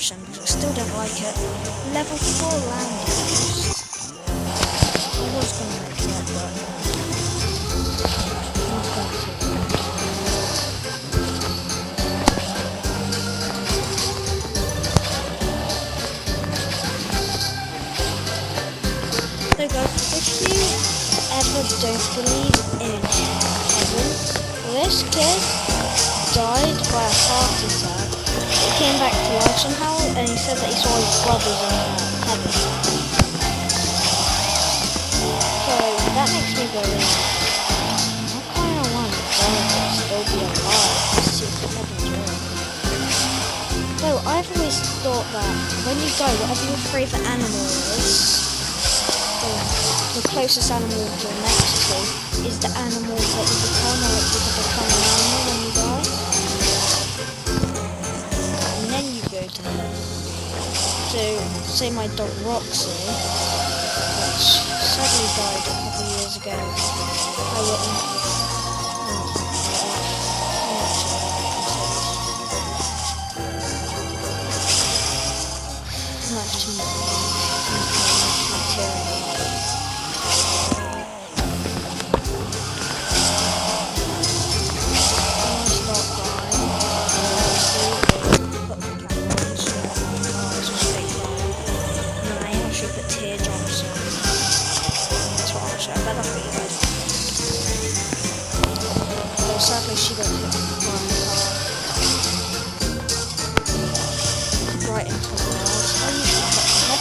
option, but I still don't like it. Level 4 land use. I was going to make that, but I'm not going to. So guys, if you ever don't believe in heaven, this kid died by a heart attack. He came back to life somehow, and he said that he saw his brothers in heaven. So that makes me believe I kind of want my brother to still be alive to see if heaven's real. So I've always thought that when you die, whatever your favourite animal is, the closest animal you're next to is the animal that you become, or like you can become an animal when you die. And then you go to heaven. So, say my dog Roxy, which sadly died a couple of years ago, I wouldn't. Not too much. Sadly, she got hit by a car right into the walls. I usually put my head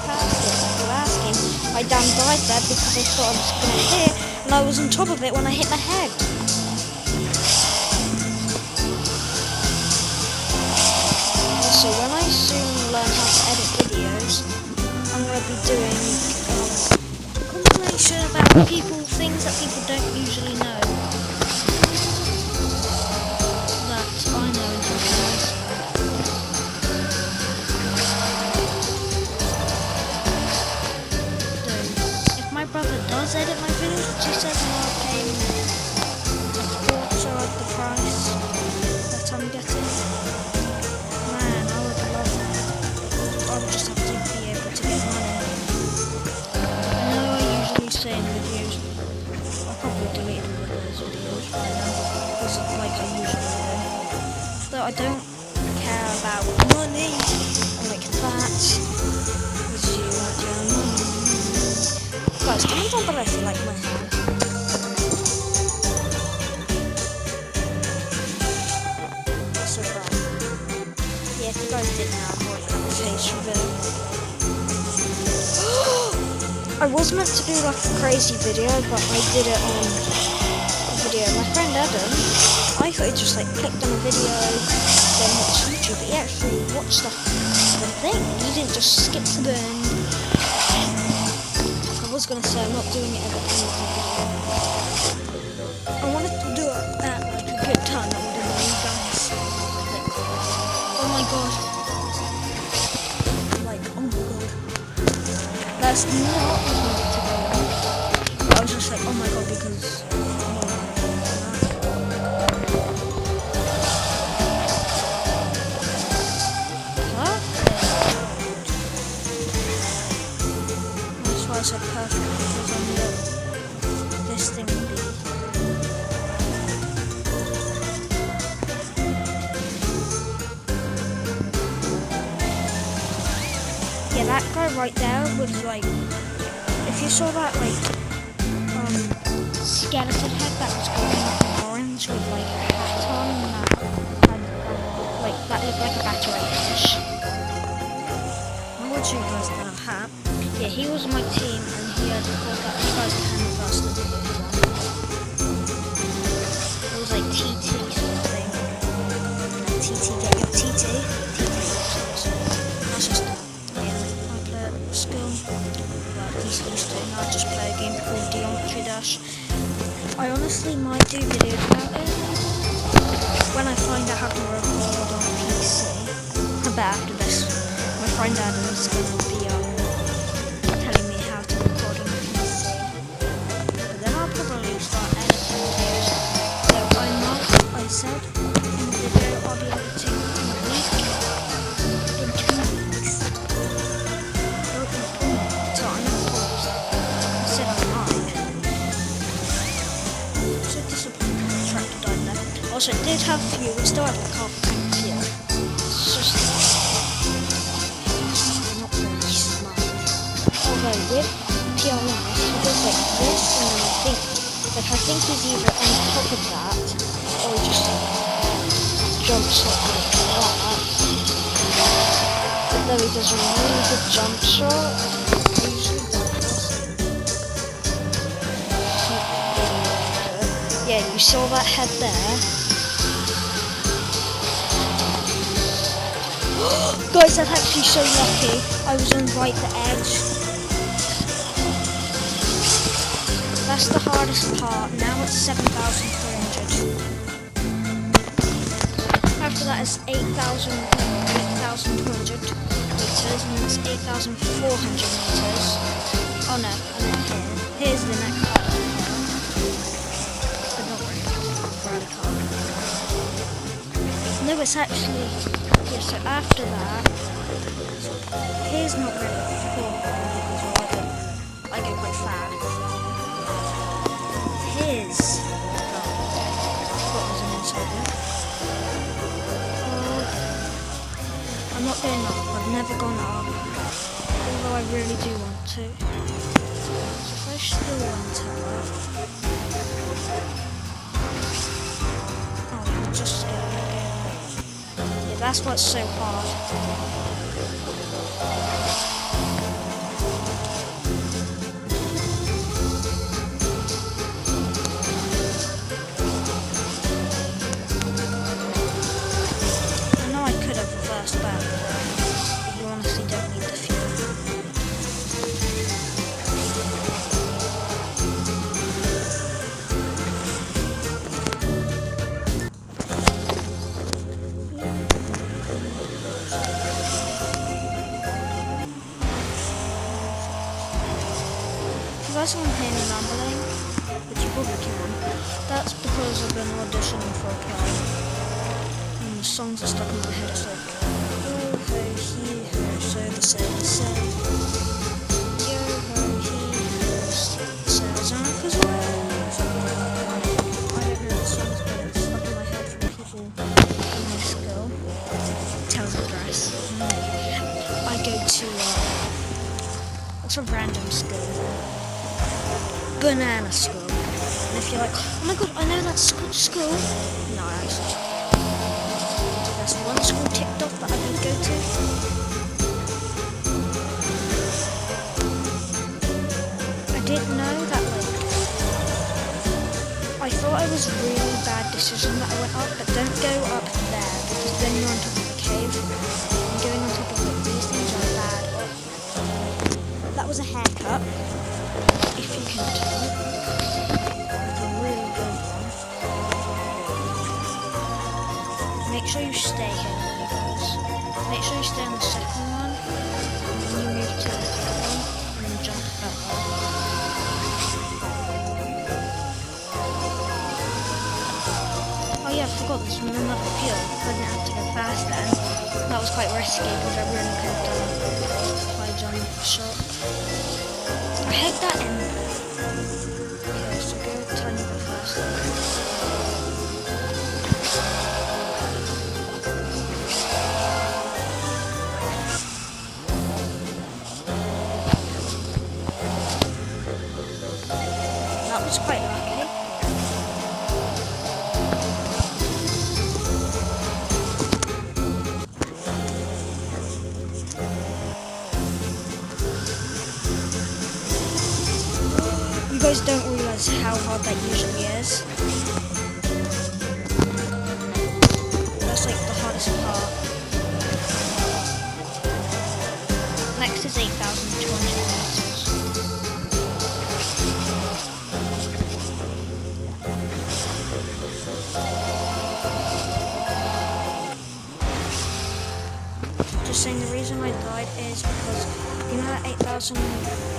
down and go asking. My damn died there because I thought I was going to hit, and I was on top of it when I hit my head. So when I soon learn how to edit videos, I'm going to be doing a compilation about things that people don't usually know. Does edit my videos, which he says I'll pay a quarter of the price that I'm getting. Man, I would love that. I would just have to be able to get money. I know I usually say in videos, I'll probably delete all of those videos by now, because like I usually do. Though I don't care about money, like that, because you want your money. Guys, comment down below if you like my hair. So bright. Yeah, if you guys didn't know, I'm already on the face reveal. I was meant to do like a crazy video, but I did it on a video. My friend Adam, I thought he just like clicked on a video, then watched YouTube, but he actually watched the thing. He didn't just skip to the end. I was gonna say I'm not doing it at the end of the video. I wanted to do it at like a good time that would annoy you guys. Like, oh my god. Like, oh my god. That's not what I wanted to go on. I was just like, oh my god, because I said perfect because I knew this thing would be. Yeah, that guy right there was like, if you saw that like skeleton head that was going orange with like a hat on, and that like that looked like a battery fish. I want you guys to have a hat. Yeah, he was my team, and he had called that you guys can reverse the video if you want. It was like TT sort of thing. TT, get your TT. TT, that's just yeah, I play it skill. But he's used to it, and I just play a game called Geometry Dash. I honestly might do videos about it when I find out how to record on PC. But after this, my friend Adam's gonna be telling me how to record on PC. But then I'll probably start editing videos. So I said in the video I'll be editing in a week. Also, it did have fuel. It still had like half a tank of fuel. It's just not very smart. Although with PRMS, he does like this, and then I think he's either on top of that, or he just jumps like that. But though he does a really good jump shot, yeah, you saw that head there. Guys, that's actually so lucky. I was on right the edge. That's the hardest part. Now it's 7,300. After that is 8,200 meters, and that's 8,400 meters. Oh no, I meant here. Here's the next part. But not really hard. No, it's actually, yeah, so after that, here's not really cool. I go quite fast. Here's, what was an inside there? I'm not going up. I've never gone up, although I really do want to. So if I still enter that, oh, I'm just scared. Yeah, that's what's so hard. Back, but you honestly don't need the fuel. If you guys want to hear me rambling, which you probably can, that's because I've been auditioning for a play. And the songs are stuck in my head. It's like, so the sailor said, yo ho he sails on his way. I don't know the songs, but it's stuck in my head from people in my school. Tells address. I go to what's a random school? Banana school. And if you're like, oh my god, I know that school. No, actually. There's one school ticked off that I could go to. I didn't know that, like, I thought it was a really bad decision that I went up, but don't go up there, because then you're on top of the cave, and going on top of like, these things are bad. That was a haircut, if you can tell. Like a really good one. Make sure you stay here, you guys. Make sure you stay on the second one, and then you move to the third one, and then jump that one. Oh yeah, I forgot there's another fuel. I didn't have to go fast then. That was quite risky, because I really could have done a high jump shot. I had that in. Okay, so go a tiny bit faster. It's quite lucky. You guys don't realise how hard that usually is. That's like the hardest part. Next is 8,200 meters. Just saying, the reason I died is because, you know that 8,000,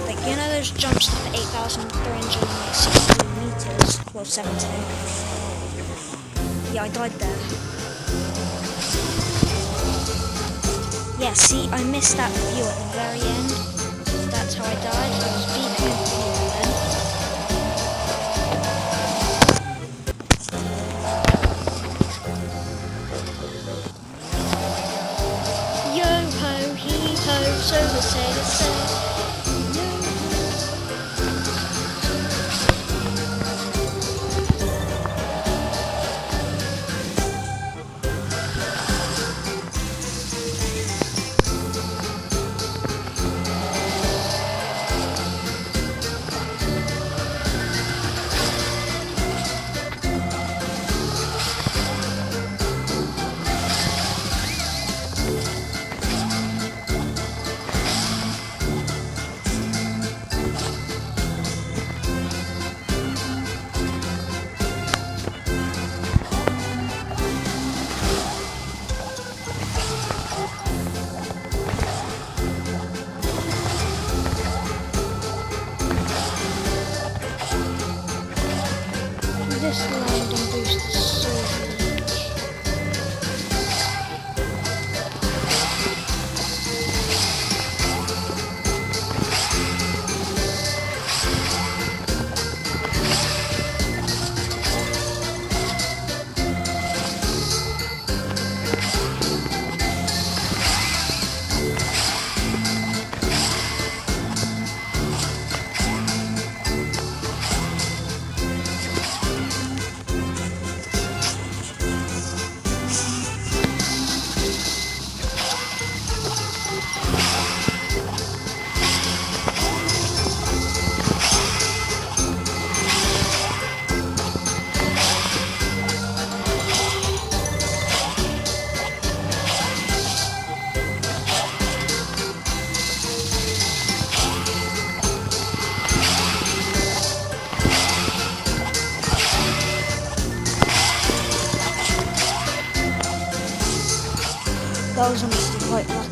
like, you know those jumps to 8,360 meters, well 70. Yeah, I died there. Yeah, see, I missed that view at the very end. That's how I died. I was beeping at the view then. this landing boost is so huge. That was honestly quite lucky.